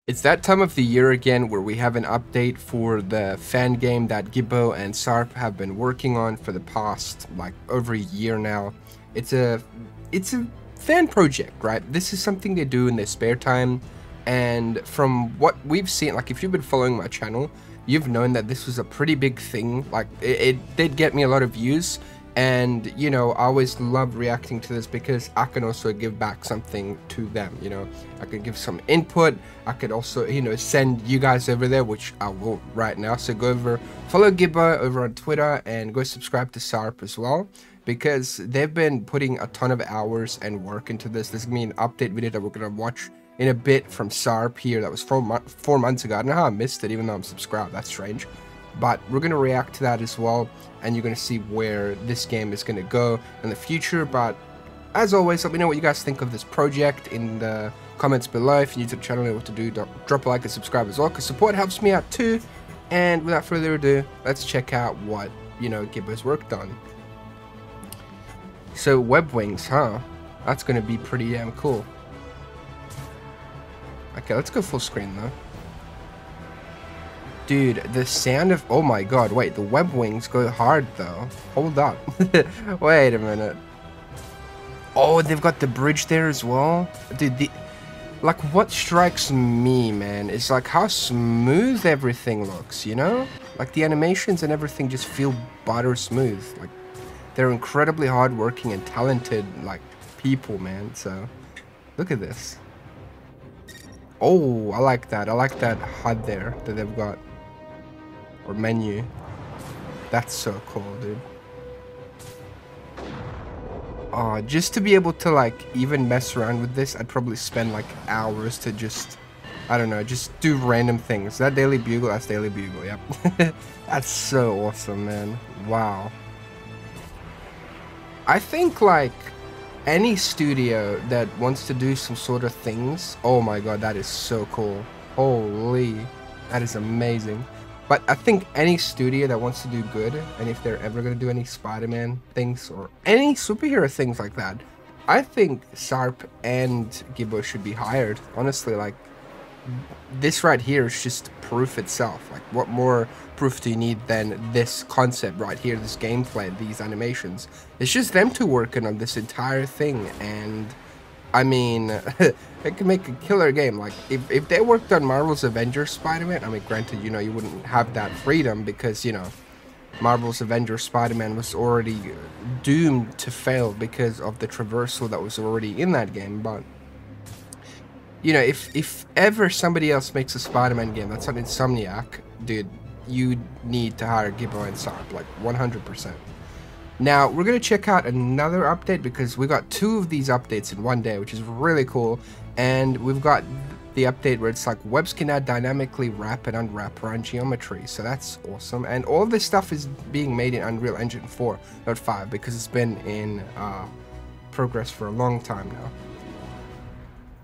It's that time of the year again where we have an update for the fan game that Gibbo and Sarp have been working on for the past like over a year now. It's a fan project, right? This is something they do in their spare time, and from what we've seen, like if you've been following my channel, you've known that this was a pretty big thing. Like it did get me a lot of views. And, you know, I always love reacting to this because I can also give back something to them, you know. I could give some input. I could also, you know, send you guys over there, which I will right now. So go over, follow Gibbo over on Twitter and go subscribe to Sarp as well, because they've been putting a ton of hours and work into this. This is going to be an update video that we're going to watch in a bit from Sarp here. That was 4 months ago. I don't know how I missed it, even though I'm subscribed. That's strange. But we're going to react to that as well, and you're going to see where this game is going to go in the future. But as always, let me know what you guys think of this project in the comments below. If you're new to the channel, you know what to do. Drop a like and subscribe as well, because support helps me out too. And without further ado, let's check out what, you know, Gibbo's worked on. So web wings, huh? That's going to be pretty damn cool. Okay, let's go full screen though. Dude, the sound of... Oh my god, wait, the web wings go hard though. Hold up. Wait a minute. Oh, they've got the bridge there as well? Dude, like, what strikes me, man, is like how smooth everything looks, you know? Like, the animations and everything just feel butter smooth. Like, they're incredibly hardworking and talented, like, people, man. So, look at this. Oh, I like that. I like that HUD there that they've got. Or menu. That's so cool, dude. Oh, just to be able to like even mess around with this, I'd probably spend like hours to just, I don't know, just do random things. Is that Daily Bugle? That's Daily Bugle, yep. That's so awesome, man. Wow. I think like any studio that wants to do some sort of things, oh my god, that is so cool. Holy, that is amazing. But I think any studio that wants to do good, and if they're ever going to do any Spider-Man things or any superhero things like that, I think Sarp and Gibbo should be hired. Honestly, like, this right here is just proof itself. Like, what more proof do you need than this concept right here, this gameplay, these animations? It's just them two working on this entire thing, and I mean, it can make a killer game. Like, if they worked on Marvel's Avengers Spider-Man, I mean, granted, you know, you wouldn't have that freedom because, you know, Marvel's Avengers Spider-Man was already doomed to fail because of the traversal that was already in that game. But, you know, if ever somebody else makes a Spider-Man game that's on Insomniac, dude, you need to hire Gibbo and Sarp, like, 100%. Now, we're going to check out another update because we got 2 of these updates in one day, which is really cool. And we've got the update where it's like webs can now dynamically wrap and unwrap around geometry. So that's awesome. And all of this stuff is being made in Unreal Engine 4.5 because it's been in progress for a long time now.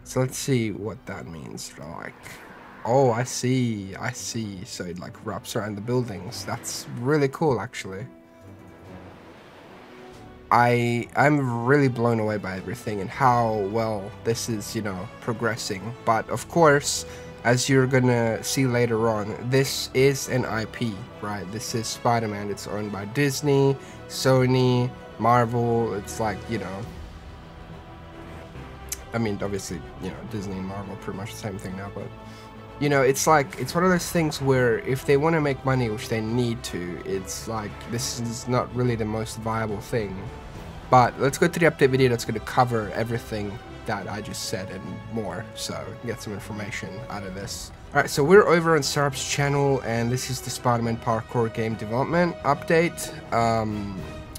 So let's see what that means. Like, oh, I see. So it like wraps around the buildings. That's really cool, actually. I'm really blown away by everything and how well this is, you know, progressing. But of course, as you're gonna see later on, this is an IP, right? This is Spider-Man. It's owned by Disney, Sony, Marvel. It's like, you know, I mean, obviously, you know, Disney and Marvel are pretty much the same thing now, but you know, it's like, it's one of those things where if they want to make money, which they need to, it's like, this is not really the most viable thing. But let's go to the update video that's going to cover everything that I just said and more, so we can get some information out of this. Alright, so we're over on Sarp's channel, and this is the Spider-Man Parkour game development update.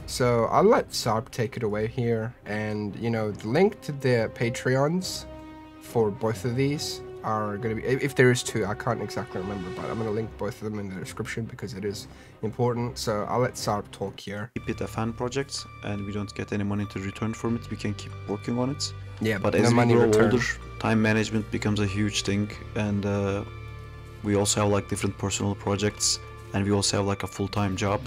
So I'll let Sarp take it away here, and you know, the link to the Patreons for both of these are going to be, if there is 2, I can't exactly remember, but I'm going to link both of them in the description because it is important. So I'll let Sarp talk here. Keep it a fan project and we don't get any money to return from it. We can keep working on it. Yeah, but no as we grow older, time management becomes a huge thing, and we also have like different personal projects, and we also have like a full-time job,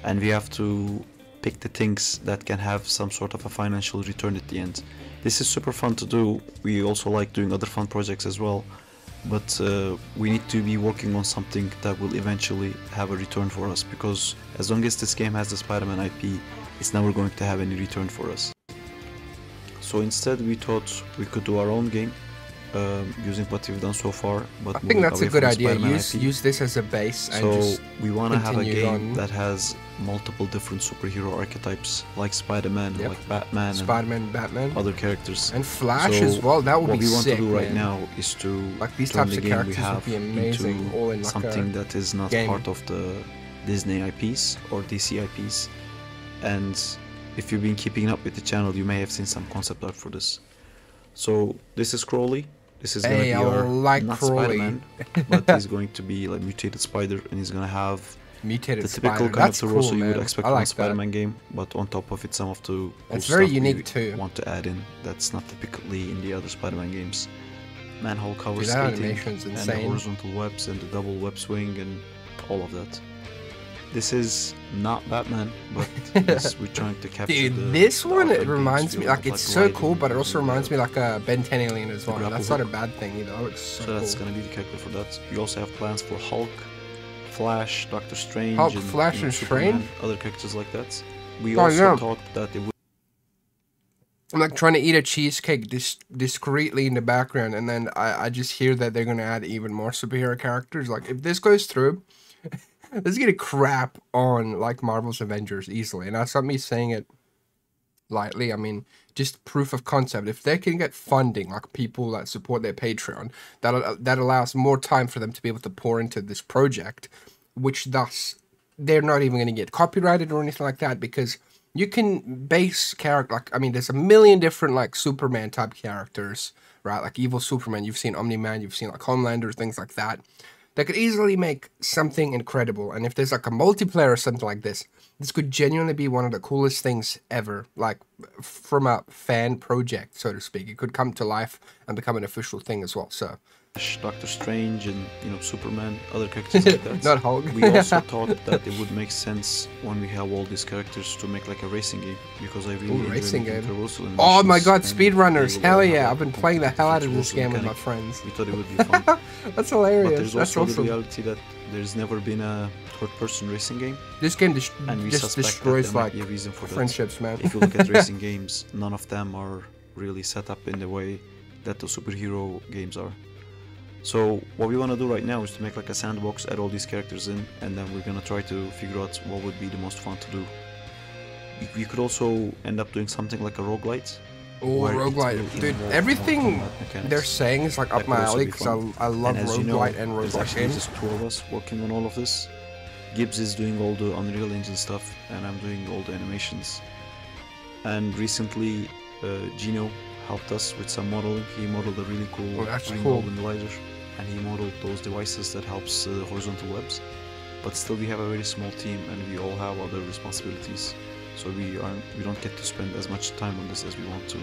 and we have to pick the things that can have some sort of a financial return at the end. This is super fun to do. We also like doing other fun projects as well, but we need to be working on something that will eventually have a return for us, because as long as this game has the Spider-Man IP, it's never going to have any return for us. So instead we thought we could do our own game using what we've done so far, but I think that's a good idea. Use this as a base and so just we want to have a game on. that has multiple different superhero archetypes, like Spider-Man, Yep. like Batman, Spider-Man, Batman, and other characters. and Flash So as well. That would what be we want sick, to do right man. now is to Like these turn types the of game we characters would have be amazing, into all in like something a that is not game. part of the Disney IPs or DC IPs. And if you've been keeping up with the channel, you may have seen some concept art for this. So this is Crowley. This is gonna Hey, be I our like not Crowley. Spider-Man, but he's going to be like mutated spider, and he's gonna have mutated the typical spider. kind That's of cool, Rosso you would man. expect I from a like Spider-Man game, but on top of it, some of the cool It's very stuff unique we too. want to add in that's not typically in the other Spider-Man games. Manhole cover Dude, that skating, animation's and the insane. horizontal webs, and the double web swing, and all of that. This is not Batman, but yes, we're trying to capture Dude, the this one, offense it reminds feel me, of, like, it's so cool, riding but it also using reminds the- me like a Ben 10 Alien as well. grapple That's not a hook. bad thing either. That looks so So that's cool. gonna be the character for that. We also have plans for Hulk, Flash, Doctor Strange, Hulk, and, Flash, and Superman, Strange? other characters like that. We Oh, also yeah. thought that it would I'm like trying to eat a cheesecake discreetly in the background, and then I just hear that they're gonna add even more superhero characters. Like, if this goes through, this is gonna crap on like Marvel's Avengers easily, and that's not me saying it lightly. I mean, just proof of concept. If they can get funding, like people that support their Patreon, that allows more time for them to be able to pour into this project, which thus they're not even going to get copyrighted or anything like that, because you can base character, like, I mean, there's a million different like Superman type characters, right? Like evil Superman, you've seen Omni-Man, you've seen like Homelander, things like that. They could easily make something incredible, and if there's like a multiplayer or something like this could genuinely be one of the coolest things ever, like from a fan project, so to speak. It could come to life and become an official thing as well, so. Doctor Strange and Superman, other characters like that. Not Hulk. We also thought that it would make sense when we have all these characters to make like a racing game, because I really enjoy racing making game. traversal Oh my animations, god, and speedrunners, they will hell all yeah, have, I've been like, playing the hell out of this traversal game with my mechanic. friends. We thought it would be fun. That's hilarious, But there's that's also the awesome. reality that there's never been a third-person racing game, This game and we just suspect destroys that there like might be a reason for that. friendships, man. If you look at racing games, none of them are really set up in the way that the superhero games are. So what we want to do right now is to make like a sandbox, add all these characters in, and then we're gonna try to figure out what would be the most fun to do. We could also end up doing something like a roguelite. Oh, where it roguelite, will dude! involve Everything more combat mechanics. they're saying is like That up could my also alley be because fun. I love And as you know, roguelite and there's roguelite actually games. just two of us working on all of this. Gibbs is doing all the Unreal Engine stuff, and I'm doing all the animations. And recently, Gino helped us with some modeling. He modeled a really cool Oh, that's ring cool. mobilizer, and he modeled those devices that helps horizontal webs. But still, we have a very small team, and we all have other responsibilities, so we don't get to spend as much time on this as we want to.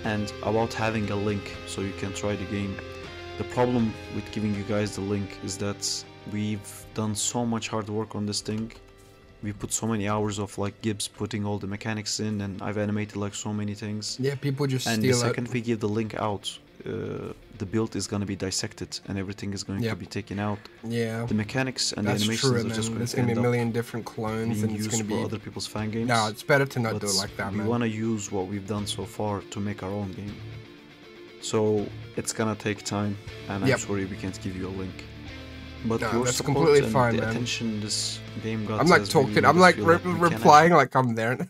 And about having a link so you can try the game, the problem with giving you guys the link is that we've done so much hard work on this thing. We put so many hours of like Gibbs putting all the mechanics in, and I've animated like so many things. Yeah, people just And the steal it. second we give the link out, the build is gonna be dissected and everything is going to Yep. be taken out. Yeah, The mechanics and that's the animations true, are just man. going There's to gonna be end a up million different clones, being and it's used gonna for be. other people's fan games. No, it's better to not do But it like that, we man. want to use what we've done so far to make our own game. So it's gonna take time, and Yep. I'm sorry we can't give you a link. But No, your that's support completely and fine, the man. attention this game got I'm like has really talking. made I'm us like feel like we can replying like I'm there.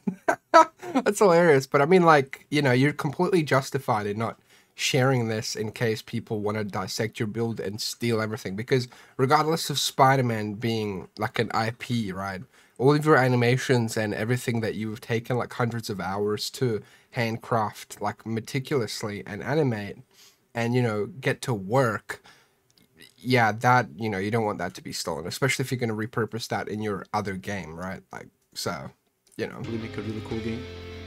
That's hilarious. But I mean, like, you're completely justified in not sharing this in case people want to dissect your build and steal everything. Because regardless of Spider-Man being like an IP, right? All of your animations and everything that you've taken like hundreds of hours to handcraft, like meticulously and animate, and get to work. Yeah, that you don't want that to be stolen, especially if you're going to repurpose that in your other game, right? Like, so, really make a really cool game.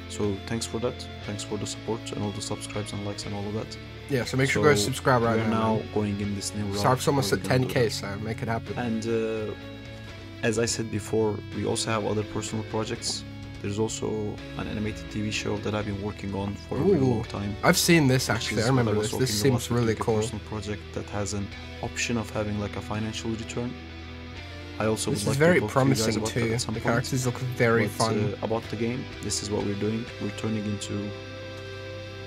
So thanks for that. Thanks for the support and all the subscribes and likes and all of that. Yeah, so make sure you guys So subscribe right we're now. now going in this new route. Sarp's almost where at we're gonna do 10k, that. so make it happen. And as I said before, we also have other personal projects. there's also an animated TV show that I've been working on for a really long time. I've seen this which actually. is I what remember was this. This talking seems about, really like a cool. personal project that has an option of having like a financial return. I also This would is like very to talk to you guys promising about that too. at some The point. characters look very But, fun. about the game, this is what we're doing. We're turning into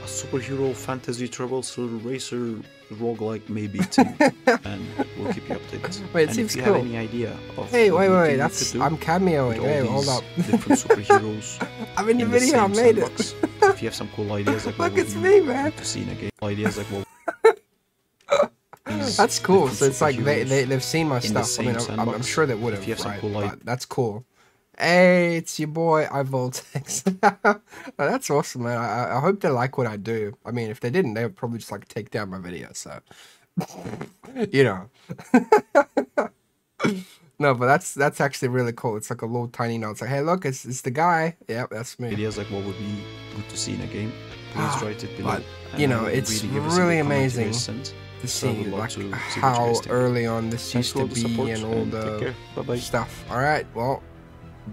a superhero fantasy travel through racer roguelike maybe thing, and we'll keep you updated. Wait, it and seems if you cool. have any idea of Hey, what wait, you wait, think we that's could do I'm cameoing. with all Hey, hold these up. different superheroes I'm in the in the video. I same made it. sandbox, if you have some cool ideas like what Look, would it's be me, man. good to see in a game, ideas like what That's cool. different So it's like superheroes they've seen my in the stuff. I mean, same I'm sandbox. sure they would If you have, have some right? cool But that's cool. Hey, it's your boy, iVoltex. That's awesome, man. I hope they like what I do. I mean, if they didn't, they would probably just like take down my video. So, you know. No, but that's actually really cool. It's like a little tiny note. It's like, hey, look, it's the guy. Yep, that's me. ideas like what would be good to see in a game, please write it below. But And you I know, will it's really give a single really comment you guys amazing sent. to So I would see love like to see what you how guys think. early on this Thanks used for to all the be support, and all take the care. Bye-bye. stuff. All right, well,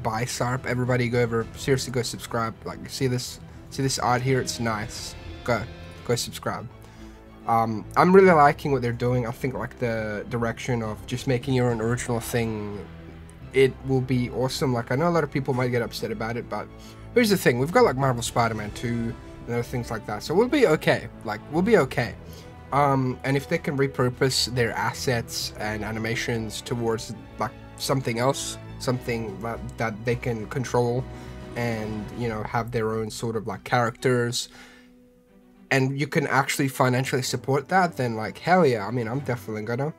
bye, Sarp. Everybody, go over. Seriously, go subscribe. Like, see this art here? It's nice. Go subscribe. I'm really liking what they're doing. I think like the direction of just making your own original thing, it will be awesome. Like, I know a lot of people might get upset about it, but here's the thing: we've got like Marvel Spider-Man 2 and other things like that, so we'll be okay. Like, we'll be okay. And if they can repurpose their assets and animations towards like something else, something that they can control, and you know, have their own sort of like characters, and you can actually financially support that, then like hell yeah. I mean, I'm definitely gonna.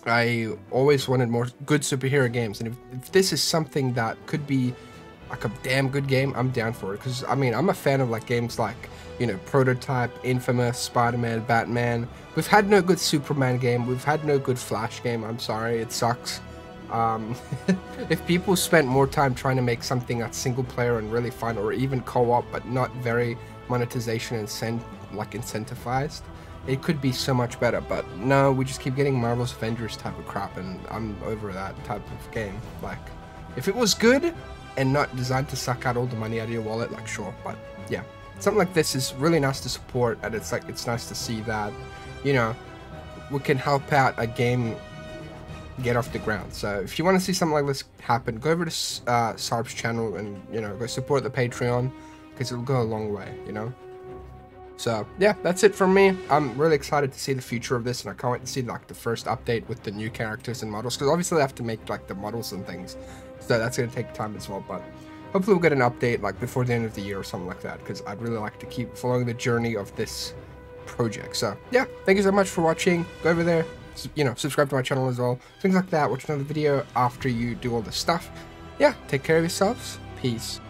I always wanted more good superhero games, and if this is something that could be like a damn good game, I'm down for it. Because I mean, I'm a fan of like games like, you know, Prototype, Infamous, Spider-Man, Batman. We've had no good Superman game. We've had no good Flash game. I'm sorry, it sucks. If people spent more time trying to make something that's single player and really fun, or even co-op but not very monetization and incentivized, it could be so much better. But no, we just keep getting Marvel's Avengers type of crap, and I'm over that type of game. Like, if it was good and not designed to suck out all the money out of your wallet, like sure. But yeah, something like this is really nice to support, and it's like, it's nice to see that, you know, we can help out a game get off the ground. So if you want to see something like this happen, go over to Sarp's channel and, you know, go support the Patreon, because it'll go a long way, you know. So yeah, that's it from me. I'm really excited to see the future of this, and I can't wait to see like the first update with the new characters and models, because obviously they have to make like the models and things, so that's going to take time as well. But hopefully we'll get an update like before the end of the year or something like that, because I'd really like to keep following the journey of this project. So yeah, thank you so much for watching. Go over there, you know, subscribe to my channel as well, things like that. Watch another video after you do all this stuff. Yeah, take care of yourselves. Peace.